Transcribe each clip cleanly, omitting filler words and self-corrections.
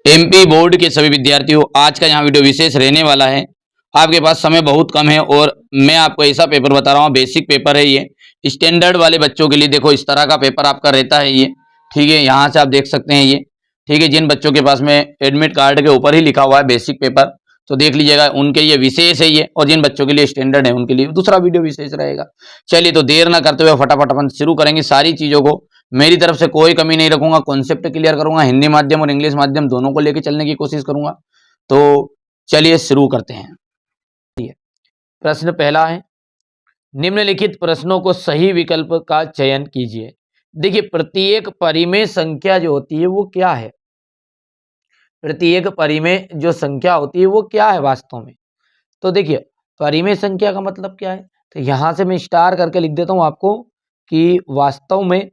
MP board के सभी विद्यार्थियों, आज का यहाँ वीडियो विशेष रहने वाला है। आपके पास समय बहुत कम है और मैं आपको ऐसा पेपर बता रहा हूँ, बेसिक पेपर है ये। स्टैंडर्ड वाले बच्चों के लिए देखो इस तरह का पेपर आपका रहता है ये, ठीक है। यहाँ से आप देख सकते हैं ये, ठीक है। जिन बच्चों के पास में एडमिट कार्ड के ऊपर ही लिखा हुआ है बेसिक पेपर, तो देख लीजिएगा, उनके लिए विशेष है ये। और जिन बच्चों के लिए स्टैंडर्ड है उनके लिए दूसरा वीडियो विशेष रहेगा। चलिए, तो देर ना करते हुए फटाफट अपन शुरू करेंगे सारी चीजों को। मेरी तरफ से कोई कमी नहीं रखूंगा, कॉन्सेप्ट क्लियर करूंगा, हिंदी माध्यम और इंग्लिश माध्यम दोनों को लेकर चलने की कोशिश करूंगा। तो चलिए शुरू करते हैं। प्रश्न पहला है, निम्नलिखित प्रश्नों को सही विकल्प का चयन कीजिए। देखिए, प्रत्येक परिमेय संख्या जो होती है वो क्या है? प्रत्येक परिमेय जो संख्या होती है वो क्या है वास्तव में? तो देखिए, परिमेय संख्या का मतलब क्या है? तो यहां से मैं स्टार करके लिख देता हूं आपको कि वास्तव में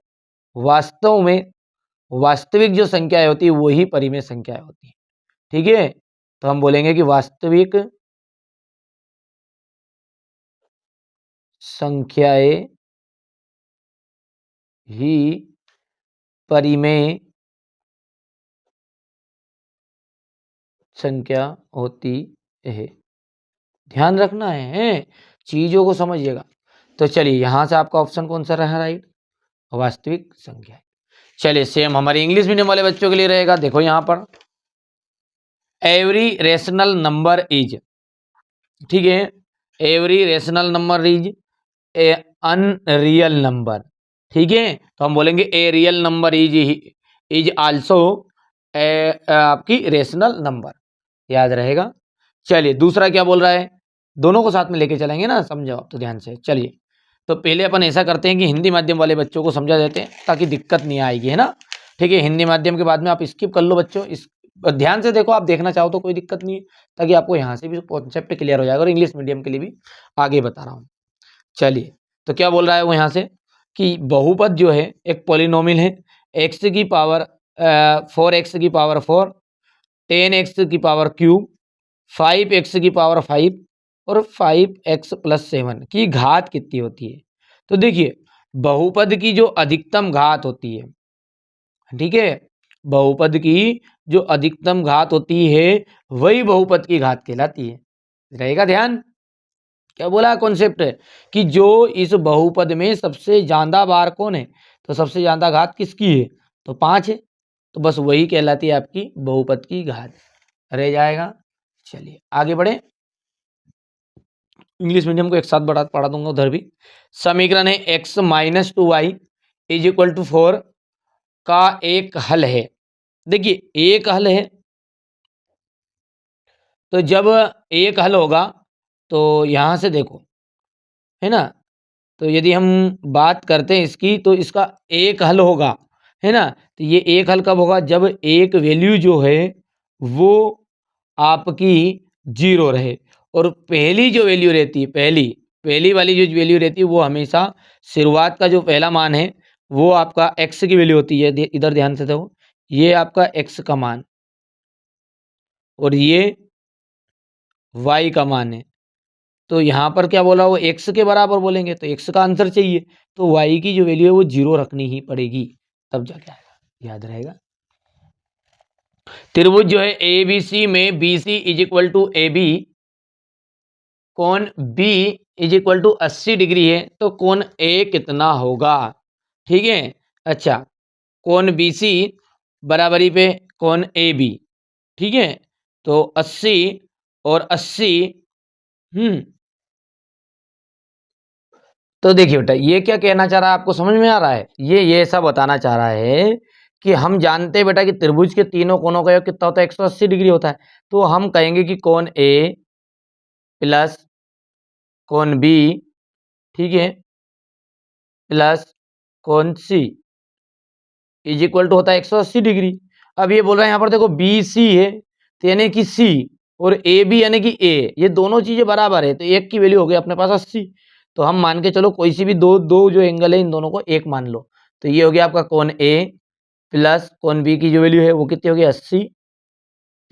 वास्तविक जो संख्याएं होती है वो ही परिमेय संख्याएं होती है। ठीक है, तो हम बोलेंगे कि वास्तविक संख्याएं ही परिमेय संख्या होती है। ध्यान रखना है, चीजों को समझिएगा। तो चलिए, यहां से आपका ऑप्शन कौन सा रहा? राइट, वास्तविक संख्या। चलिए, सेम हमारे इंग्लिश मीडियम वाले बच्चों के लिए रहेगा। देखो यहां पर, एवरी रेशनल नंबर इज, ठीक है, every rational number is a unreal number. ठीक है, तो हम बोलेंगे a real number is also आपकी रेशनल नंबर। याद रहेगा। चलिए, दूसरा क्या बोल रहा है? दोनों को साथ में लेके चलेंगे ना, समझो आप तो ध्यान से। चलिए, तो पहले अपन ऐसा करते हैं कि हिंदी माध्यम वाले बच्चों को समझा देते हैं ताकि दिक्कत नहीं आएगी, है ना। ठीक है, हिंदी माध्यम के बाद में आप स्किप कर लो बच्चों, इस ध्यान से देखो, आप देखना चाहो तो कोई दिक्कत नहीं है, ताकि आपको यहाँ से भी कॉन्सेप्ट क्लियर हो जाएगा। और इंग्लिश मीडियम के लिए भी आगे बता रहा हूँ। चलिए, तो क्या बोल रहा है वो यहाँ से कि बहुपद जो है एक पॉलिनोमियल है, एक्स की पावर 4x की पावर 4, 10x की पावर क्यूब, 5x की पावर 5 और 5x+7 की घात कितनी होती है? तो देखिए, बहुपद की जो अधिकतम घात होती है, ठीक है, बहुपद की जो अधिकतम घात होती है वही बहुपद की घात कहलाती है। रहेगा ध्यान। क्या बोला कॉन्सेप्ट कि जो इस बहुपद में सबसे ज्यादा बार कौन है, तो सबसे ज्यादा घात किसकी है? तो 5 है, तो बस वही कहलाती है आपकी बहुपद की घात। रह जाएगा। चलिए आगे बढ़े। इंग्लिश मीडियम को एक साथ पढ़ा दूंगा उधर भी। समीकरण है x-2y इज इक्वल टू 4 का एक हल है। देखिए, एक हल है, तो जब एक हल होगा तो यहां से देखो, है ना, तो यदि हम बात करते हैं इसकी, तो इसका एक हल होगा, है ना। तो ये एक हल कब होगा? जब एक वैल्यू जो है वो आपकी 0 रहे, और पहली जो वैल्यू रहती है, पहली पहली वाली जो वैल्यू रहती है वो हमेशा शुरुआत का जो पहला मान है वो आपका x की वैल्यू होती है। इधर ध्यान से देखो, ये आपका x का मान और ये y का मान है। तो यहाँ पर क्या बोला, वो x के बराबर बोलेंगे तो x का आंसर चाहिए, तो y की जो वैल्यू है वो 0 रखनी ही पड़ेगी, तब जाके आएगा। याद रहेगा। त्रिभुज जो है ए बी सी में B C is equal to A B, कोण B is equal to 80 degree है, तो कोण ए कितना होगा? ठीक है, अच्छा, कोण बी सी बराबरी पे कोण ए बी, ठीक है, तो 80 और 80, तो देखिए बेटा, ये क्या कहना चाह रहा है, आपको समझ में आ रहा है? ये ऐसा बताना चाह रहा है कि हम जानते हैं बेटा कि त्रिभुज के तीनों कोणों का योग कितना होता है? 180 डिग्री होता है। तो हम कहेंगे कि कोण ए प्लस कोण बी, ठीक है, प्लस कोण सी इज इक्वल टू होता है 180 डिग्री। अब ये बोल रहा है यहाँ पर देखो, बी सी है तो यानी कि सी, और ए बी यानी कि ए, ये दोनों चीजें बराबर है, तो एक की वैल्यू हो गई अपने पास 80। तो हम मान के चलो कोई सी भी दो दो जो एंगल है इन दोनों को एक मान लो, तो ये हो गया आपका कोण ए प्लस कोण बी की जो वैल्यू है वो कितनी होगी? 80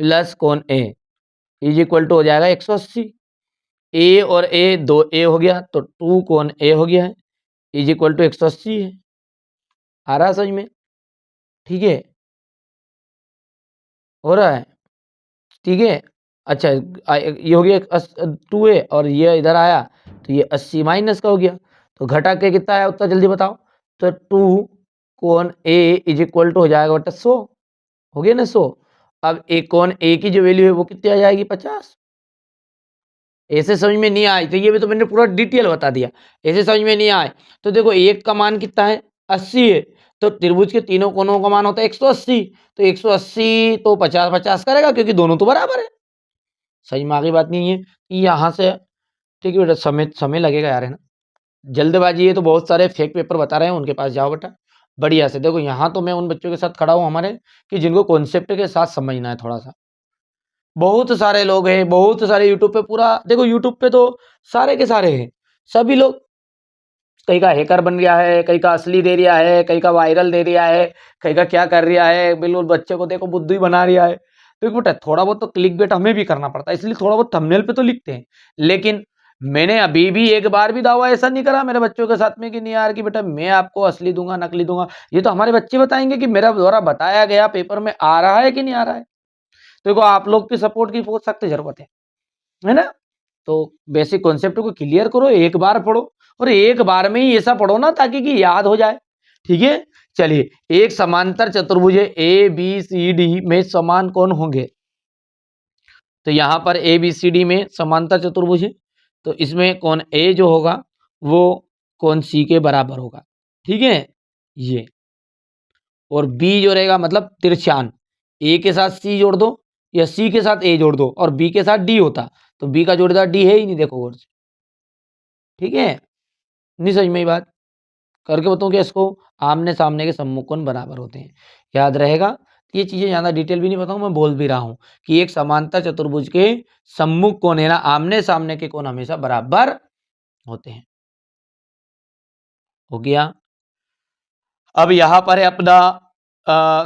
प्लस कोण ए इज इक्वल टू हो जाएगा 180। ए और ए, दो ए हो गया तो 2 कोण ए हो गया है, इज इक्वल टू 180 है। आ रहा समझ में? ठीक है, हो रहा है, ठीक है। अच्छा, ये हो गया 2a और ये इधर आया तो ये 80 माइनस का हो गया, तो घटा के कितना आया उत्तर जल्दी बताओ। तो 2 कोण a इज इक्वल टू हो जाएगा बटा 100, हो गया ना 100। अब एक कोण a की जो वैल्यू है वो कितनी आ जाएगी 50। ऐसे समझ में नहीं आए तो ये भी तो मैंने पूरा डिटेल बता दिया। ऐसे समझ में नहीं आए तो देखो एक का मान कितना है 80 है, तो त्रिभुज के तीनों कोणों का मान होता है 180, तो 180 तो 50 50 करेगा क्योंकि दोनों तो बराबर है। सही में आगे बात नहीं है यहाँ से, ठीक है बेटा, समय समय लगेगा यार, है ना, जल्दबाजी है तो बहुत सारे फेक पेपर बता रहे हैं उनके पास जाओ बेटा बढ़िया से। देखो यहाँ तो मैं उन बच्चों के साथ खड़ा हूँ हमारे कि जिनको कॉन्सेप्ट के साथ समझना है थोड़ा सा। बहुत सारे लोग हैं, बहुत सारे यूट्यूब पे, पूरा देखो यूट्यूब पे तो सारे के सारे हैं, सभी लोग, कहीं का हैकर बन गया है, कहीं का असली दे रहा है, कहीं का वायरल दे रहा है, कहीं का क्या कर रहा है, बिल्कुल बच्चे को देखो बुद्धू ही बना रहा है। तो एक बेटा थोड़ा बहुत तो क्लिक बेट हमें भी करना पड़ता है, इसलिए थोड़ा बहुत थंबनेल पे तो लिखते हैं, लेकिन मैंने अभी भी एक बार भी दावा ऐसा नहीं करा मेरे बच्चों के साथ में कि नहीं यार कि बेटा मैं आपको असली दूंगा नकली दूंगा। ये तो हमारे बच्चे बताएंगे कि मेरा द्वारा बताया गया पेपर में आ रहा है कि नहीं आ रहा है। तो देखो आप लोग की सपोर्ट की बहुत सख्त जरूरत है ना। तो बेसिक कॉन्सेप्ट को क्लियर करो, एक बार पढ़ो और एक बार में ही ऐसा पढ़ो ना ताकि कि याद हो जाए, ठीक है। चलिए, एक समांतर चतुर्भुज ए बी सी डी में समान कोण होंगे, तो यहां पर ए बी सी डी में समांतर चतुर्भुज है, तो इसमें कोण ए जो होगा वो कोण सी के बराबर होगा, ठीक है ये। और बी जो रहेगा मतलब तिरछान, ए के साथ सी जोड़ दो या सी के साथ ए जोड़ दो और बी के साथ डी होता, तो बी का जोड़ीदार डी है ही नहीं, देखो और से, ठीक है। नहीं समझ में ये बात, करके बताऊं क्या इसको, आमने सामने के सम्मुख कोण बराबर होते हैं, याद रहेगा। ये चीजें ज्यादा डिटेल भी नहीं बताऊं, मैं बोल भी रहा हूं कि एक समांतर चतुर्भुज के सम्मुख कोण है ना, आमने सामने के कोण हमेशा बराबर होते हैं, हो गया। अब यहां पर है अपना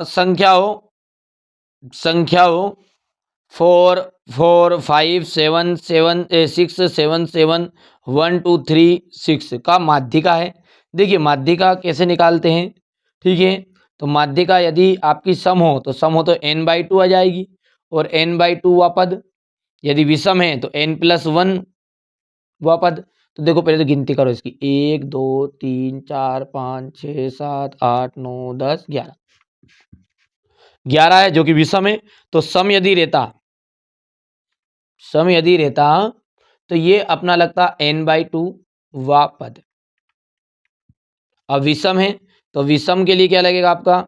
संख्याओं 4 4 5 7 7 6 7 1 2 3 6 का माध्यिका है। देखिए माध्यिका कैसे निकालते हैं, ठीक है। तो माध्यिका यदि आपकी सम हो तो सम हो तो n/2 आ जाएगी और n/2 वह पद, यदि विषम है तो n+1 वह पद। तो देखो पहले तो गिनती करो इसकी, 1 2 3 4 5 6 7 8 9 10 11, 11 है जो कि विषम है। तो सम यदि रहता तो ये अपना लगता n/2 वा पद। अब विषम है तो विषम के लिए क्या लगेगा आपका,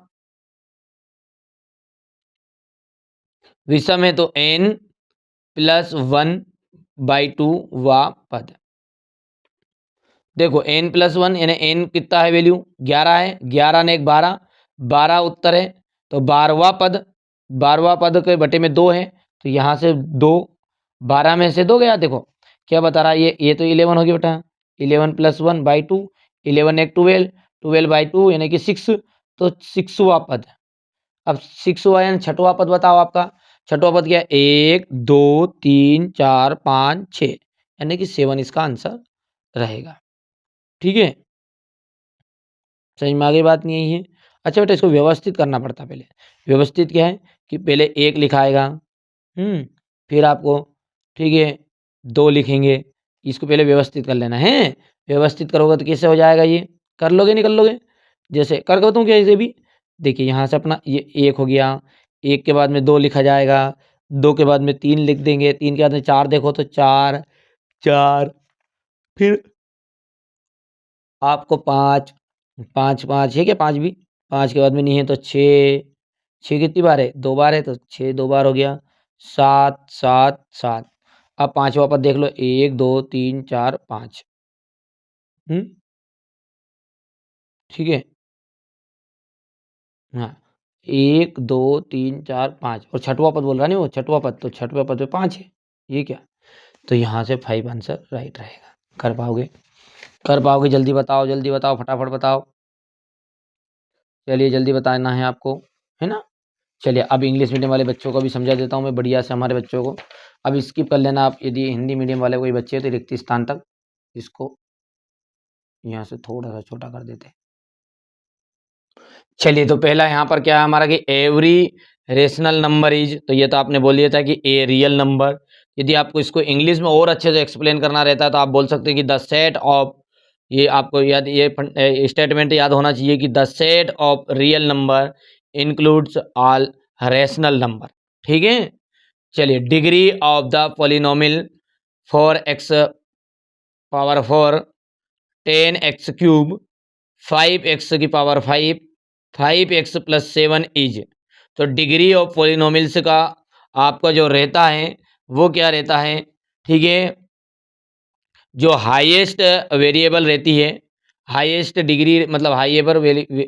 विषम है तो n+1/2 वा पद। देखो n+1 यानी n कितना है वैल्यू 11 है, 11 ने 1 12, 12 उत्तर है, तो 12वां पद, 12वां पद के बटे में 2 है, तो यहाँ से 2, 12 में से 2 गया, देखो क्या बता रहा है ये तो 11 हो गया बेटा, 11+1/2, 11 एक 12, 12/2 यानी कि 6, तो 6वां पद। अब 6वां यानी छठवां पद बताओ आपका, छठवां पद क्या है 1 2 3 4 5 6, यानी कि 7 इसका आंसर रहेगा, ठीक है। समझ में आगे बात नहीं आई है। अच्छा बेटा इसको व्यवस्थित करना पड़ता है पहले, व्यवस्थित क्या है कि पहले 1 लिखाएगा, फिर आपको, ठीक है, 2 लिखेंगे, इसको पहले व्यवस्थित कर लेना है। व्यवस्थित करोगे तो कैसे हो जाएगा, ये कर लोगे नहीं कर लोगे, जैसे करके बताऊँ क्या, इसे भी देखिए यहाँ से अपना ये 1 हो गया, 1 के बाद में 2 लिखा जाएगा, 2 के बाद में 3 लिख देंगे, 3 के बाद में 4 देखो तो 4 4, फिर आपको 5 5 5 है क्या, 5 भी, 5 के बाद में नहीं है तो 6, 6 कितनी बार है 2 बार है, तो 6 2 बार हो गया, 7 7 7। अब पांचवा पद देख लो 1 2 3 4 5, ठीक है, हाँ 1 2 3 4 5 और छठवां पद बोल रहा नहीं वो छठवां पद, तो छठवें पद पे 5 है, ये क्या, तो यहाँ से 5 आंसर राइट रहेगा। कर पाओगे, कर पाओगे, जल्दी बताओ फटाफट बताओ, चलिए जल्दी बताना है आपको, है ना। चलिए अब इंग्लिश मीडियम वाले बच्चों को भी समझा देता हूँ मैं बढ़िया से, हमारे बच्चों को अब स्किप कर लेना आप, यदि हिंदी मीडियम वाले कोई बच्चे हैं तो रिक्त स्थान तक इसको यहाँ से थोड़ा सा छोटा कर देते हैं। चलिए तो पहला यहाँ पर क्या है हमारा कि एवरी रेशनल नंबर इज, तो ये तो आपने बोल दिया था कि ए रियल नंबर। यदि आपको इसको इंग्लिश में और अच्छे से एक्सप्लेन करना रहता है तो आप बोल सकते हैं कि द सेट ऑफ, ये आपको याद, ये स्टेटमेंट याद होना चाहिए कि the set of real number includes all rational number. ठीक है, चलिए degree of the polynomial for x power 4, 10x³ 5x की पावर 5, 5x + 7 इज, तो डिग्री ऑफ पोलिनोमियल्स का आपका जो रहता है वो क्या रहता है, ठीक है, जो हाईएस्ट वेरिएबल रहती है, हाईएस्ट डिग्री मतलब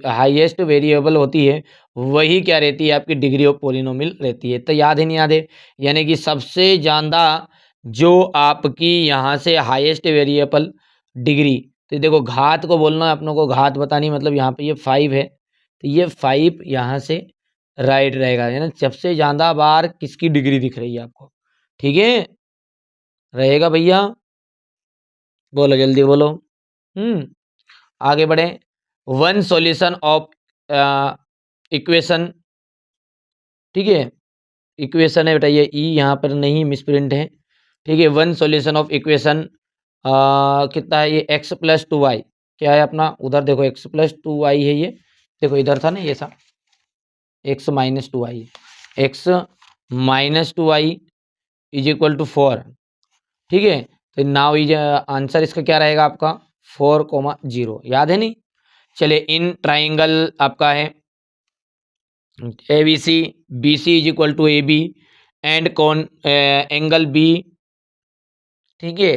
हाईएस्ट वेरिएबल होती है, वही क्या रहती है, आपकी डिग्री ऑफ पोलिनोमियल रहती है। तो याद है नहीं याद है, यानी कि सबसे ज़्यादा जो आपकी यहाँ से हाईएस्ट वेरिएबल डिग्री, तो देखो घात को बोलना है अपनों को, घात बतानी, मतलब यहाँ पे ये 5 है, तो ये 5 यहाँ से राइट रहेगा, है ना, सबसे ज़्यादा बार किसकी डिग्री दिख रही है आपको, ठीक है, रहेगा भैया, बोलो जल्दी बोलो। आगे बढ़े। वन सॉल्यूशन ऑफ इक्वेशन, ठीक है, इक्वेशन है बेटा, ये ई यहाँ पर नहीं, मिसप्रिंट है, ठीक है। वन सॉल्यूशन ऑफ इक्वेशन कितना है ये, x + 2y, क्या है अपना, उधर देखो x + 2y है ये, देखो इधर था ना ये सा, x - 2y, x - 2y = 4, ठीक है। तो नाउ इज आंसर इसका क्या रहेगा आपका 4,0, याद है नहीं। चलिए इन ट्राइंगल आपका है ABC, BC = AB एंड कौन एंगल B, ठीक है,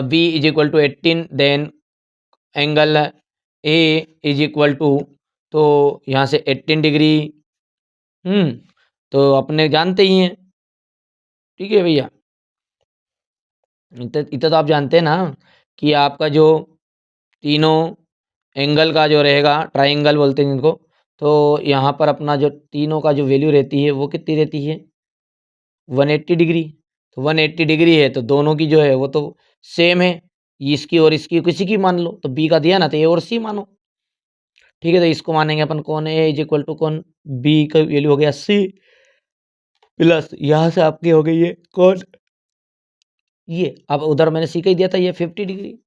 B = 18, देन एंगल A = तो यहाँ से 18 डिग्री, तो अपने जानते ही हैं, ठीक है भैया, इतना तो आप जानते हैं ना कि आपका जो तीनों एंगल का जो रहेगा, ट्राइंगल बोलते हैं जिनको, तो यहाँ पर अपना जो तीनों का जो वैल्यू रहती है वो कितनी रहती है, 180 डिग्री। तो 180 डिग्री है तो दोनों की जो है वो तो सेम है, इसकी और इसकी किसी की मान लो, तो बी का दिया ना तो ए और सी मानो, ठीक है। तो इसको मानेंगे अपन, कौन ए = कौन, बी का वैल्यू हो गया सी, प्लस यहाँ से आपकी हो गई है कौन, ये अब उधर मैंने सी का ही दिया था, ये 50 डिग्री।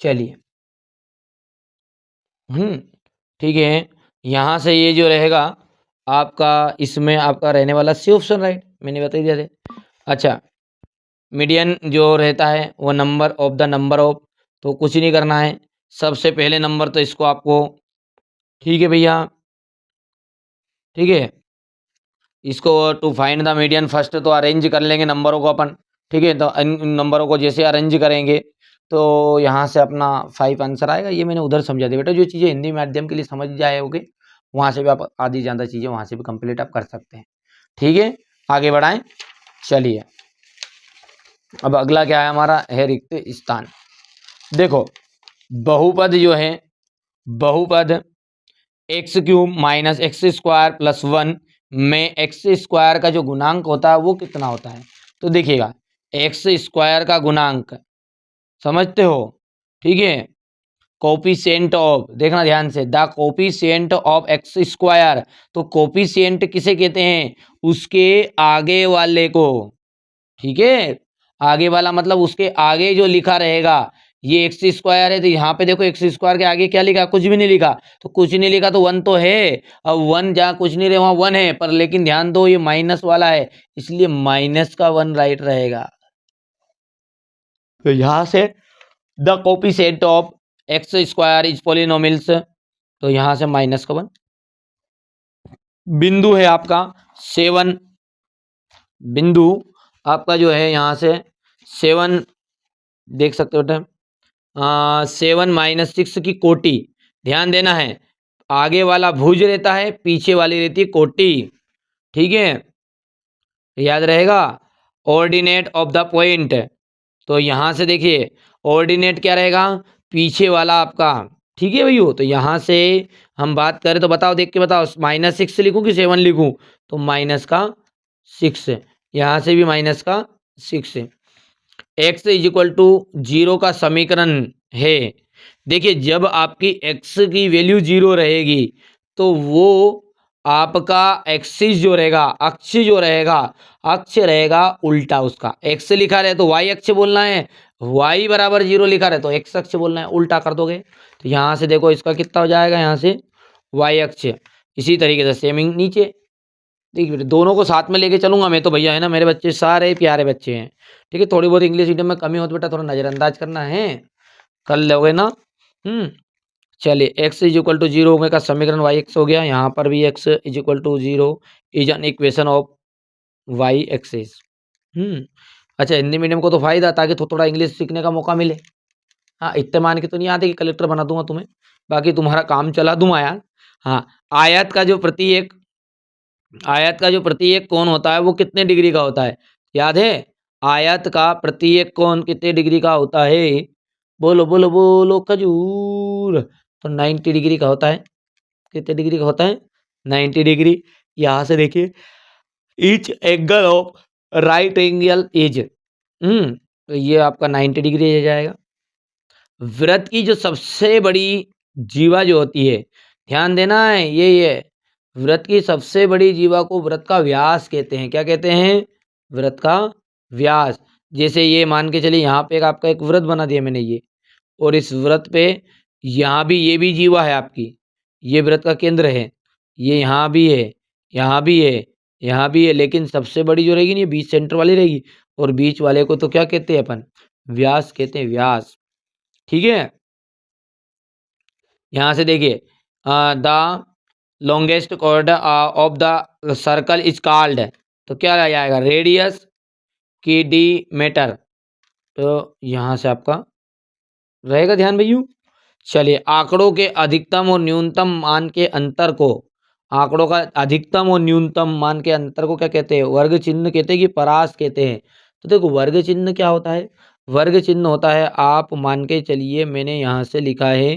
चलिए, ठीक है, यहाँ से ये जो रहेगा आपका, इसमें आपका रहने वाला सी ऑप्शन राइट, मैंने बता ही दिया था। अच्छा, मीडियन जो रहता है वो number of the number of, तो कुछ नहीं करना है, सबसे पहले नंबर तो इसको आपको, ठीक है भैया, ठीक है, इसको to find the median first तो अरेंज कर लेंगे नंबरों को अपन, ठीक है। तो इन नंबरों को जैसे अरेंज करेंगे तो यहाँ से अपना 5 आंसर आएगा, ये मैंने उधर समझा दिया बेटा, जो चीज़ें हिंदी माध्यम के लिए समझ जाओगे वहाँ से भी आप आधी ज़्यादा चीज़ें वहाँ से भी कंप्लीट आप कर सकते हैं, ठीक है। आगे बढ़ाएं, चलिए अब अगला क्या है हमारा, है रिक्त स्थान। देखो बहुपद जो है, बहुपद x³ - x² + 1 में x² का जो गुणांक होता है वो कितना होता है, तो देखिएगा x² का गुणांक समझते हो, ठीक है, कोफिशिएंट ऑफ, देखना ध्यान से, द कोफिशिएंट ऑफ x², तो कोफिशिएंट किसे कहते हैं, उसके आगे वाले को, ठीक है, आगे वाला मतलब उसके आगे जो लिखा रहेगा, ये x² है तो यहाँ पे देखो x² के आगे क्या लिखा, कुछ भी नहीं लिखा, तो कुछ नहीं लिखा तो 1 तो है, अब 1 जहाँ कुछ नहीं रहे वहाँ 1 है, पर लेकिन ध्यान दो ये माइनस वाला है, इसलिए माइनस का 1 राइट रहेगा। तो यहाँ से the coefficient of x² is polynomials, तो यहाँ से माइनस का 1, बिंदु है आपका 7, बिंदु आपका जो है यहाँ से 7 देख सकते हो बेटा, 7 - 6 की कोटि, ध्यान देना है, आगे वाला भुज रहता है, पीछे वाली रहती है कोटि, ठीक है, याद रहेगा। ऑर्डिनेट ऑफ द पॉइंट, तो यहाँ से देखिए ऑर्डिनेट क्या रहेगा, पीछे वाला आपका, ठीक है भैया। तो यहाँ से हम बात करें तो बताओ, देख के बताओ, -6 लिखूँ कि 7 लिखूँ, तो -6, यहाँ से भी -6 है। x = 0 का समीकरण है, देखिए जब आपकी x की वैल्यू 0 रहेगी तो वो आपका एक्सिस जो रहेगा, अक्ष जो रहेगा, अक्ष रहेगा उल्टा उसका। एक्स लिखा रहे तो वाई अक्ष बोलना है, वाई बराबर 0 लिखा रहे तो एक्स अक्ष बोलना है, उल्टा कर दोगे तो यहाँ से देखो इसका कितना हो जाएगा, यहाँ से वाई अक्ष। इसी तरीके से सेमिंग नीचे। देखिए दोनों को साथ में लेके चलूंगा मैं तो भैया, है ना, मेरे बच्चे सारे प्यारे बच्चे हैं। ठीक है, थोड़ी बहुत इंग्लिश मीडियम में कमी हो तो बेटा थोड़ा नज़रअंदाज करना है, कर लोगे ना। चलिए x इज इक्वल टू 0 होने का समीकरण y x हो गया। यहाँ पर भी x is equal to 0 is an equation of y axis. अच्छा, हिंदी मीडियम को तो फायदा ताकि थोड़ा इंग्लिश सीखने का मौका मिले। हाँ, इतने मान के तो नहीं आते कि कलेक्टर बना दूंगा तुम्हें, बाकी तुम्हारा काम चला दूंगा यार। हाँ, आयत का जो प्रत्येक कोण होता है वो कितने डिग्री का होता है, याद है? आयत का प्रत्येक कोण कितने डिग्री का होता है? बोलो बोलो बोलो खजूर। तो 90 डिग्री का होता है। कितने डिग्री का होता है? 90 डिग्री। यहाँ से देखिए, each angle of right angle is, तो ये आपका 90 डिग्री हो जाएगा। वृत्त की जो सबसे बड़ी जीवा जो होती है, ध्यान देना है, ये वृत्त की सबसे बड़ी जीवा को वृत्त का व्यास कहते हैं। क्या कहते हैं? वृत्त का व्यास। जैसे ये मान के चलिए यहाँ पे आपका एक वृत्त बना दिया मैंने ये, और इस वृत्त पे यहाँ भी ये भी जीवा है आपकी, ये वृत्त का केंद्र है, ये यहाँ भी है, यहाँ भी है, यहाँ भी है, लेकिन सबसे बड़ी जो रहेगी ना ये बीच सेंटर वाली रहेगी, और बीच वाले को तो क्या कहते हैं अपन? व्यास कहते हैं, व्यास। ठीक है, यहाँ से देखिए, the longest chord of the circle is called, तो क्या रह जाएगा? रेडियस की डी मीटर। तो यहाँ से आपका रहेगा, ध्यान भैया। चलिए, आंकड़ों के अधिकतम और न्यूनतम मान के अंतर को, आंकड़ों का अधिकतम और न्यूनतम मान के अंतर को क्या कहते हैं? वर्ग चिन्ह कहते हैं कि परास कहते हैं। तो देखो वर्ग चिन्ह क्या होता है? वर्ग चिन्ह होता है, आप मान के चलिए मैंने यहाँ से लिखा है,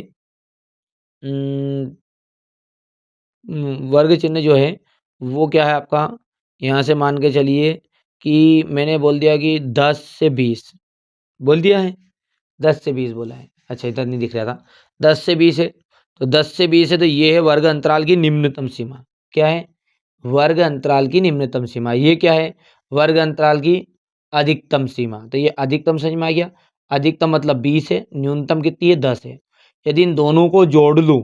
वर्ग चिन्ह जो है वो क्या है आपका? यहाँ से मान के चलिए कि मैंने बोल दिया कि 10 से 20 बोल दिया है, 10 से 20 बोला है। अच्छा, इधर नहीं दिख रहा था, 10 से 20 है, तो 10 से 20 है तो ये है वर्ग अंतराल की निम्नतम सीमा। क्या है? वर्ग अंतराल की निम्नतम सीमा। ये क्या है? वर्ग अंतराल की अधिकतम सीमा। तो ये अधिकतम सीमा आ गया, अधिकतम मतलब 20 है, न्यूनतम कितनी है? 10 है। यदि इन दोनों को जोड़ लूँ,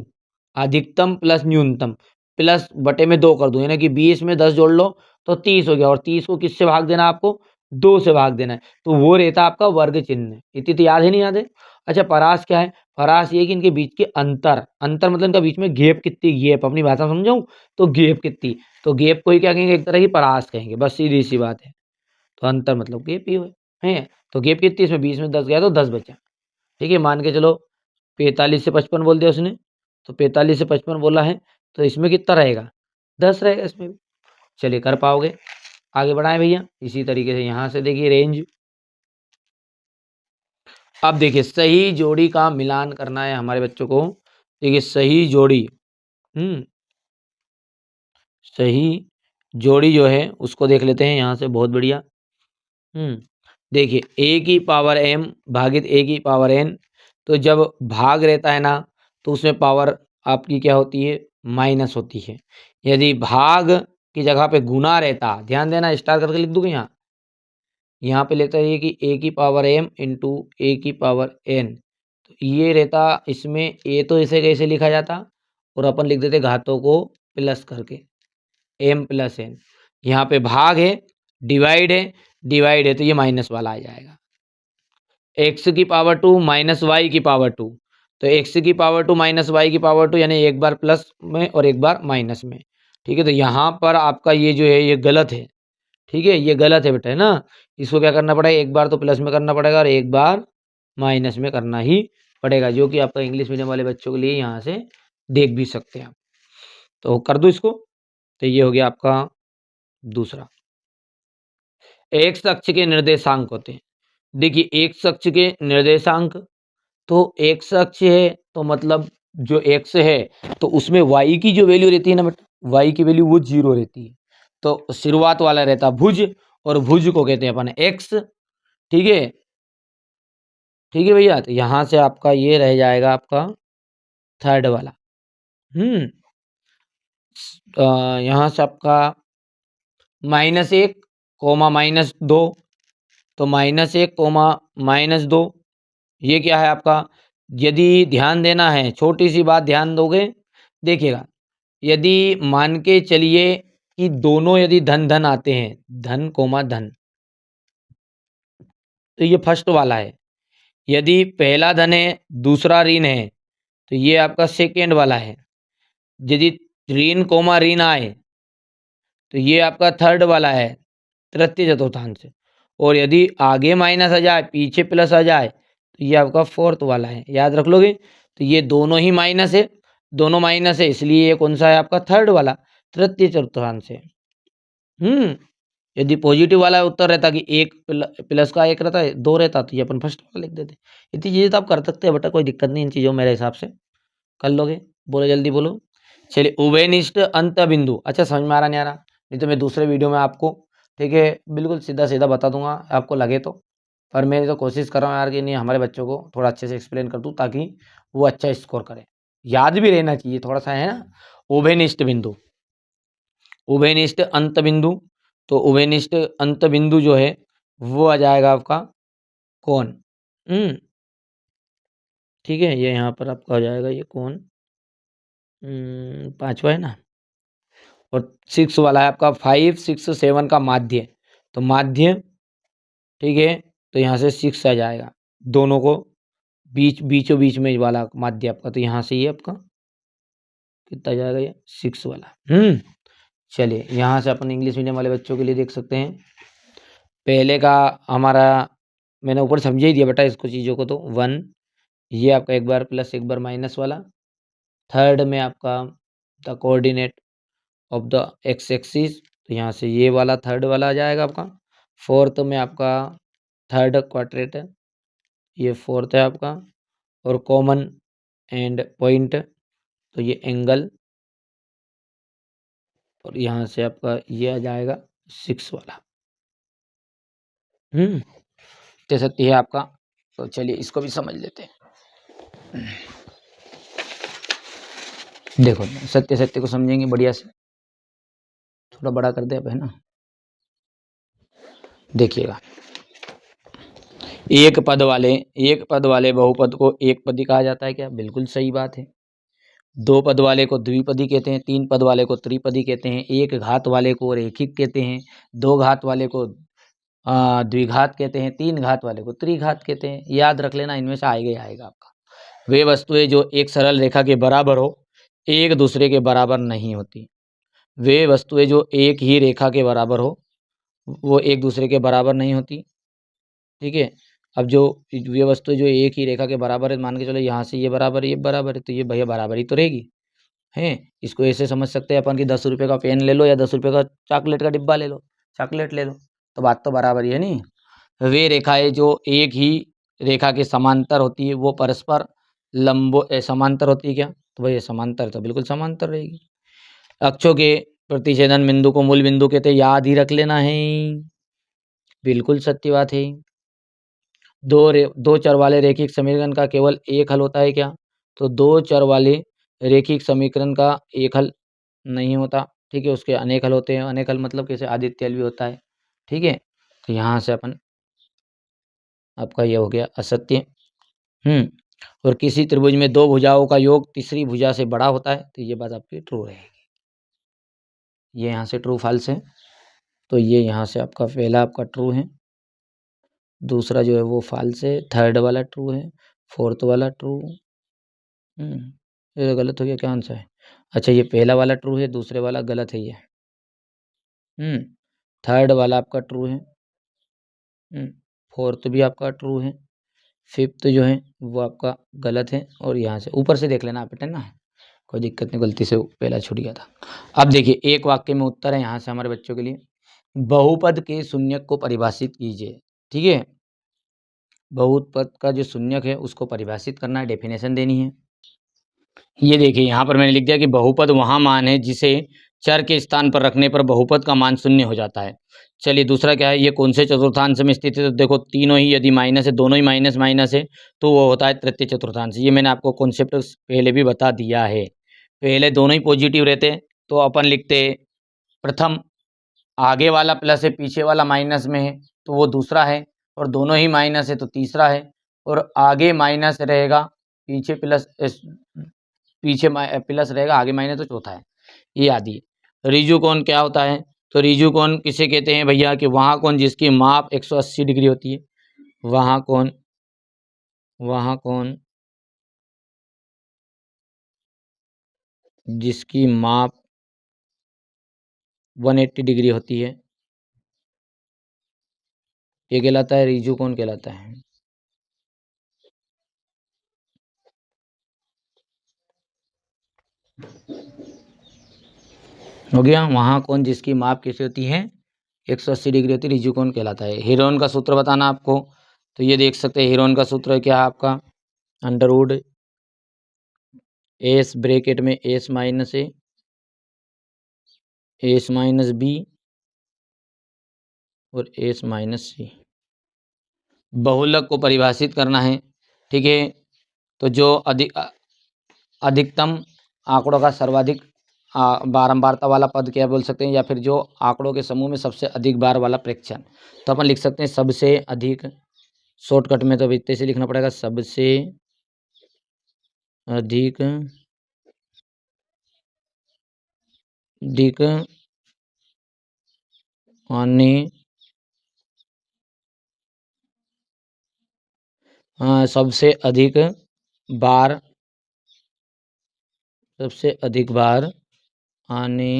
अधिकतम प्लस न्यूनतम प्लस बटे में 2 कर दूं, यानी कि 20 में 10 जोड़ लो तो 30 हो गया, और 30 को किससे भाग देना आपको? 2 से भाग देना है, तो वो रहता आपका वर्ग चिन्ह। इतनी तो याद है, नहीं याद है? अच्छा, परास क्या है? परास ये कि इनके बीच के अंतर, अंतर मतलब इनका बीच में गैप कितनी, गैप अपनी भाषा में समझाऊं तो गैप कितनी, तो गैप को ही क्या कहेंगे? एक तरह की परास कहेंगे, बस सीधी सी बात है। तो अंतर मतलब गैप ही है। तो गैप कितनी? इसमें 20 में 10 गया तो 10 बचा। ठीक है, मान के चलो 45 से 55 बोल दिया उसने, तो 45 से 55 बोला है, तो इसमें कितना रहेगा? 10 रहेगा इसमें भी। चलिए, कर पाओगे? आगे बढ़ाएं भैया। इसी तरीके से यहाँ से देखिए रेंज। अब देखिए सही जोड़ी का मिलान करना है हमारे बच्चों को। देखिए सही जोड़ी, सही जोड़ी जो है उसको देख लेते हैं यहाँ से, बहुत बढ़िया। देखिए ए की पावर m भागित ए की पावर n, तो जब भाग रहता है ना तो उसमें पावर आपकी क्या होती है? माइनस होती है। यदि भाग की जगह पे गुना रहता, ध्यान देना, स्टार करके लिख दूंगा यहाँ पे लेता है कि ए की पावर m इंटू ए की पावर n, तो ये रहता इसमें ए, तो इसे कैसे लिखा जाता? और अपन लिख देते घातों को प्लस करके, m प्लस n। यहाँ पे भाग है, डिवाइड है, डिवाइड है, तो ये माइनस वाला आ जाएगा। एक्स की पावर 2 माइनस वाई की पावर 2, तो एक्स की पावर 2 माइनस वाई की पावर 2, यानी एक बार प्लस में और एक बार माइनस में। ठीक है, तो यहाँ पर आपका ये जो है ये गलत है। ठीक है, ये गलत है बेटा, है ना? इसको क्या करना पड़ेगा? एक बार तो प्लस में करना पड़ेगा और एक बार माइनस में करना ही पड़ेगा, जो कि आपका इंग्लिश मीडियम वाले बच्चों के लिए यहाँ से देख भी सकते हैं आप। तो कर दो इसको, तो ये हो गया आपका दूसरा। एक्स अक्ष के निर्देशांक होते हैं। देखिए एक्स अक्ष के निर्देशांक, तो एक्स अक्ष है तो मतलब जो एक्स है तो उसमें वाई की जो वैल्यू रहती है ना बेटा, वाई की वैल्यू वो 0 रहती है। तो शुरुआत वाला रहता भुज, और भुज को कहते हैं अपन एक्स। ठीक है, ठीक है भैया। तो यहाँ से आपका ये रह जाएगा आपका थर्ड वाला। यहाँ से आपका -1 कोमा -2, तो -1 कोमा -2 ये क्या है आपका? यदि ध्यान देना है, छोटी सी बात ध्यान दोगे, देखिएगा, यदि मान के चलिए कि दोनों यदि धन धन आते हैं, धन कोमा धन, तो ये फर्स्ट वाला है। यदि पहला धन है दूसरा ऋण है, तो ये आपका सेकेंड वाला है। यदि ऋण कोमा ऋण आए, तो ये आपका थर्ड वाला है, तृतीय चतुर्थांश। और यदि आगे माइनस आ जाए, पीछे प्लस आ जाए, तो ये आपका फोर्थ वाला है। याद रख लोगे? तो ये दोनों ही माइनस है, दोनों माइनस है, इसलिए ये कौन सा है आपका? थर्ड वाला, तृतीय चतुर्थांश है। यदि पॉजिटिव वाला उत्तर रहता कि एक प्लस का एक रहता, दो रहता, तो ये अपन फर्स्ट वाला लिख देते। इतनी चीज़ें तो आप कर सकते हैं बेटा, कोई दिक्कत नहीं इन चीज़ों में, मेरे हिसाब से कर लोगे। बोलो जल्दी बोलो। चलिए, उभयनिष्ठ अंत बिंदु, अच्छा समझ में आ रहा नहीं आ रहा? नहीं तो मैं दूसरे वीडियो में आपको, ठीक है, बिल्कुल सीधा सीधा बता दूंगा, आपको लगे तो। पर मैं तो कोशिश कर रहा हूँ यार कि नहीं, हमारे बच्चों को थोड़ा अच्छे से एक्सप्लेन कर दूँ ताकि वो अच्छा स्कोर करे। याद भी रहना चाहिए थोड़ा सा, है ना? उभयनिष्ठ बिंदु, उभयनिष्ठ अंत बिंदु, तो उभयनिष्ठ अंत बिंदु जो है वो आ जाएगा आपका कौन? ठीक है, ये यहाँ पर आपका आ जाएगा ये कौन? पांचवा है ना। और 6 वाला है आपका 5, 6, 7 का माध्य, तो माध्य, ठीक है, तो यहाँ से 6 आ जाएगा, दोनों को बीचों बीच में वाला माध्य आपका, तो यहाँ से ये आपका कितना आ जाएगा? ये 6 वाला। चलिए, यहाँ से अपन इंग्लिश मीडियम वाले बच्चों के लिए देख सकते हैं। पहले का हमारा मैंने ऊपर समझा ही दिया बेटा इसको, चीज़ों को, तो 1, ये आपका एक बार प्लस एक बार माइनस वाला। थर्ड में आपका the coordinate of the x axis, तो यहाँ से ये वाला थर्ड वाला आ जाएगा आपका। फोर्थ में आपका थर्ड क्वाड्रेंट है, ये फोर्थ है आपका। और कॉमन एंड पॉइंट, तो ये एंगल, और यहाँ से आपका ये आ जाएगा 6 वाला। तो सत्य है आपका। तो चलिए इसको भी समझ लेते हैं। देखो, सत्य सत्य को समझेंगे बढ़िया से, थोड़ा बड़ा कर दे अब, है ना? देखिएगा, एक पद वाले बहुपद को एक पदी कहा जाता है क्या? बिल्कुल सही बात है। दो पद वाले को द्विपदी कहते हैं, तीन पद वाले को त्रिपदी कहते हैं, एक घात वाले को रैखिक कहते हैं, दो घात वाले को द्विघात कहते हैं, तीन घात वाले को त्रिघात कहते हैं। याद रख लेना, इनमें से आएगा ही आएगा आपका। वे वस्तुएं जो एक सरल रेखा के बराबर हो, एक दूसरे के बराबर नहीं होती। वे वस्तुएं जो एक ही रेखा के बराबर हो, वो एक दूसरे के बराबर नहीं होती। ठीक है, अब जो ये वस्तुएं जो एक ही रेखा के बराबर है, मान के चलो यहाँ से ये बराबर है, ये बराबर है, तो ये भैया बराबर ही तो रहेगी। हैं, इसको ऐसे समझ सकते हैं अपन कि 10 रुपये का पेन ले लो या 10 रुपये का चॉकलेट का डिब्बा ले लो, चॉकलेट ले लो, तो बात तो बराबर ही है नहीं। वे रेखाएं जो एक ही रेखा के समांतर होती है, वो परस्पर समांतर होती है क्या? तो भाई समांतर, तो बिल्कुल समांतर रहेगी। अक्षों के प्रतिच्छेदन बिंदु को मूल बिंदु कहते हैं, याद ही रख लेना है, बिल्कुल सत्य बात है। दो चर वाले रैखिक समीकरण का केवल एक हल होता है क्या? तो दो चर वाले रैखिक समीकरण का एक हल नहीं होता। ठीक है, उसके अनेक हल होते हैं। अनेक हल मतलब कैसे? आदित्य हल भी होता है। ठीक है, तो यहाँ से अपन आपका ये हो गया असत्य। और किसी त्रिभुज में दो भुजाओं का योग तीसरी भुजा से बड़ा होता है, तो ये बात आपकी ट्रू रहेगी। ये यहाँ से ट्रू फॉल्स है, तो ये यहाँ से आपका पहला आपका ट्रू है, दूसरा जो है वो फॉल्स है, थर्ड वाला ट्रू है, फोर्थ वाला ट्रू। ये गलत हो गया, क्या आंसर है? अच्छा, ये पहला वाला ट्रू है, दूसरे वाला गलत है ये। थर्ड वाला आपका ट्रू है, फोर्थ भी आपका ट्रू है, फिफ्थ जो है वो आपका गलत है। और यहाँ से ऊपर से देख लेना आप बेटा ना, कोई दिक्कत नहीं, गलती से पहला छूट गया था। अब देखिए, एक वाक्य में उत्तर है यहाँ से हमारे बच्चों के लिए। बहुपद के शून्यक को परिभाषित कीजिए। ठीक है, बहुपद का जो शून्यक है उसको परिभाषित करना है, डेफिनेशन देनी है। ये देखिए, यहाँ पर मैंने लिख दिया कि बहुपद वहाँ मान है जिसे चर के स्थान पर रखने पर बहुपद का मान शून्य हो जाता है। चलिए, दूसरा क्या है? ये कौन से चतुर्थांश में स्थित है? तो देखो, तीनों ही यदि माइनस है, दोनों ही माइनस माइनस है, तो वो होता है तृतीय चतुर्थांश। ये मैंने आपको कॉन्सेप्ट पहले भी बता दिया है। पहले दोनों ही पॉजिटिव रहते हैं, तो अपन लिखते प्रथम आगे वाला प्लस है, पीछे वाला माइनस में है तो वो दूसरा है, और दोनों ही माइनस है तो तीसरा है, और आगे माइनस रहेगा पीछे प्लस, पीछे प्लस रहेगा आगे माइनस तो चौथा है। ये याद ही। रिजु कोण क्या होता है? तो रिजु कोण किसे कहते हैं भैया? कि वहाँ कोण जिसकी माप 180 डिग्री होती है, वहाँ कोण जिसकी माप 180 डिग्री होती है, ये कहलाता है रिजु कोण कहलाता है। हो गया। वहाँ कोण जिसकी माप कैसे होती है? 180 डिग्री होती है, रिजु कोण कहलाता है। हेरोन का सूत्र बताना आपको, तो ये देख सकते हैं हेरोन का सूत्र क्या है आपका? अंडरवुड एस ब्रैकेट में s minus a, s minus B और एस माइनस सी। बहुलक को परिभाषित करना है, ठीक है। तो जो अधिकतम आंकड़ों का सर्वाधिक बारंबारता वाला पद क्या बोल सकते हैं, या फिर जो आंकड़ों के समूह में सबसे अधिक बार वाला प्रेक्षण, तो अपन लिख सकते हैं सबसे अधिक। शॉर्टकट में तो इतने से लिखना पड़ेगा, सबसे अधिक आने सबसे अधिक बार आने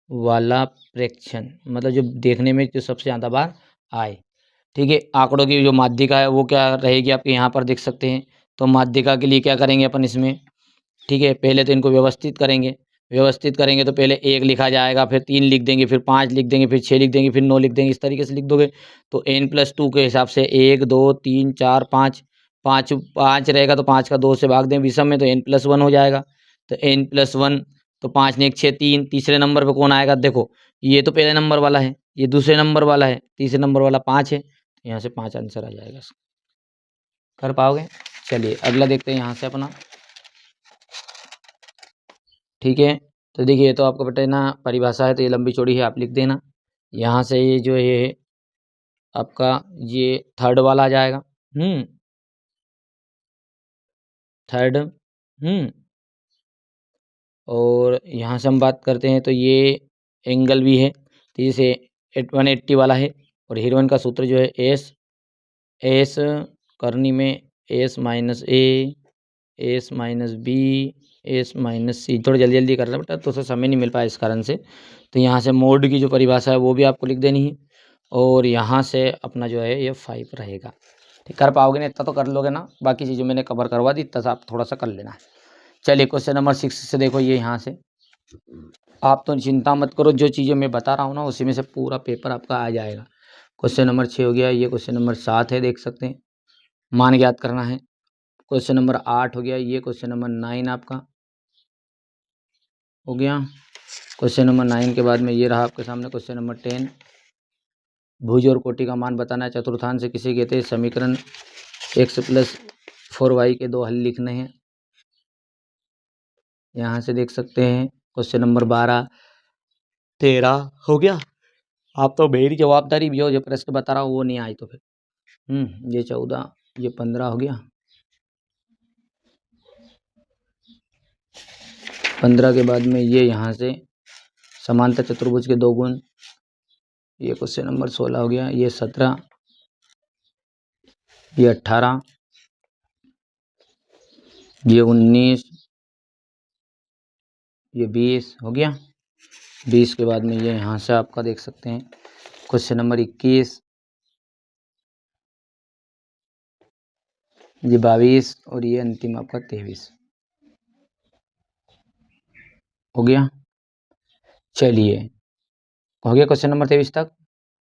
वाला प्रेक्षण, मतलब जो देखने में जो सबसे ज़्यादा बार आए, ठीक है। आंकड़ों की जो माध्यिका है वो क्या रहेगी आपके यहाँ पर देख सकते हैं। तो माध्यिका के लिए क्या करेंगे अपन इसमें, ठीक है, पहले तो इनको व्यवस्थित करेंगे तो पहले 1 लिखा जाएगा, फिर 3 लिख देंगे, फिर 5 लिख देंगे, फिर 6 लिख देंगे, फिर 9 लिख देंगे, इस तरीके से लिख दोगे। तो n+2 के हिसाब से 1 2 3 4 5, 5 रहेगा तो 5 का 2 से भाग दें विषम में, तो n+1 हो जाएगा। तो n+1, तो 5 ने 1 6 3, तीसरे नंबर पे कौन आएगा? देखो ये तो पहले नंबर वाला है, ये दूसरे नंबर वाला है, तीसरे नंबर वाला 5 है, यहाँ से 5 आंसर आ जाएगा। कर पाओगे? चलिए अगला देखते हैं यहाँ से अपना, ठीक है। तो देखिए ये तो आपको बेटा ना परिभाषा है, तो ये लंबी चौड़ी है, आप लिख देना। यहाँ से ये जो है आपका ये थर्ड वाला आ जाएगा, थर्ड, और यहाँ से हम बात करते हैं तो ये एंगल भी है, तो जैसे 180 वाला है, और हीरोइन का सूत्र जो है एस करनी में s minus a, s minus b, s minus c. थोड़ा जल्दी जल्दी कर रहा है बेटा, तो उसे समय नहीं मिल पाया इस कारण से। तो यहाँ से मोड की जो परिभाषा है वो भी आपको लिख देनी है, और यहाँ से अपना जो है ये 5 रहेगा। ठीक, कर पाओगे ना? इतना तो कर लोगे ना, बाकी चीज़ें मैंने कवर करवा दी, इतना आप थोड़ा सा कर लेना है। चलिए क्वेश्चन नंबर 6 से देखो, ये यहाँ से आप तो चिंता मत करो, जो चीज़ें मैं बता रहा हूँ ना उसी में से पूरा पेपर आपका आ जाएगा। क्वेश्चन नंबर 6 हो गया, ये क्वेश्चन नंबर 7 है, देख सकते हैं, मान ज्ञात करना है। क्वेश्चन नंबर 8 हो गया, ये क्वेश्चन नंबर 9 आपका हो गया। क्वेश्चन नंबर 9 के बाद में ये रहा आपके सामने क्वेश्चन नंबर 10, भुज और कोटि का मान बताना है। चतुर्थांश से किसे कहते हैं? समीकरण x+4y के 2 हल लिखने हैं। यहाँ से देख सकते हैं क्वेश्चन नंबर 12 13 हो गया। आप तो मेरी जवाबदारी भी हो, जो प्रश्न बता रहा हूँ वो नहीं आए तो फिर ये 14, ये 15 हो गया। 15 के बाद में ये यहाँ से समांतर चतुर्भुज के 2 गुण, ये क्वेश्चन नंबर 16 हो गया, ये 17, ये 18, ये 19, ये 20 हो गया। 20 के बाद में ये यहाँ से आपका देख सकते हैं क्वेश्चन नंबर 21, ये 22, और ये अंतिम आपका 23 हो गया। चलिए हो गया क्वेश्चन नंबर 23 तक।